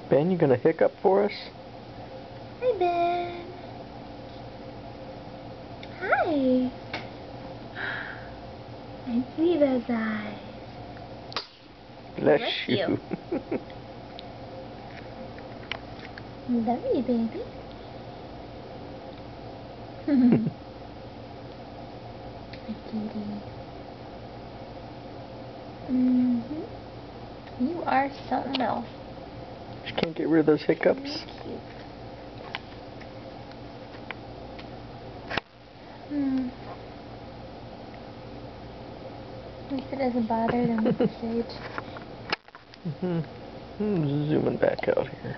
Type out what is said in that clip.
Ben, you gonna hiccup for us? Hi, Ben. Hi. I see those eyes. Bless you. Love you, baby. A cutie. You are something else. Just can't get rid of those hiccups. Cute. At least it doesn't bother them at this age. Zooming back out here.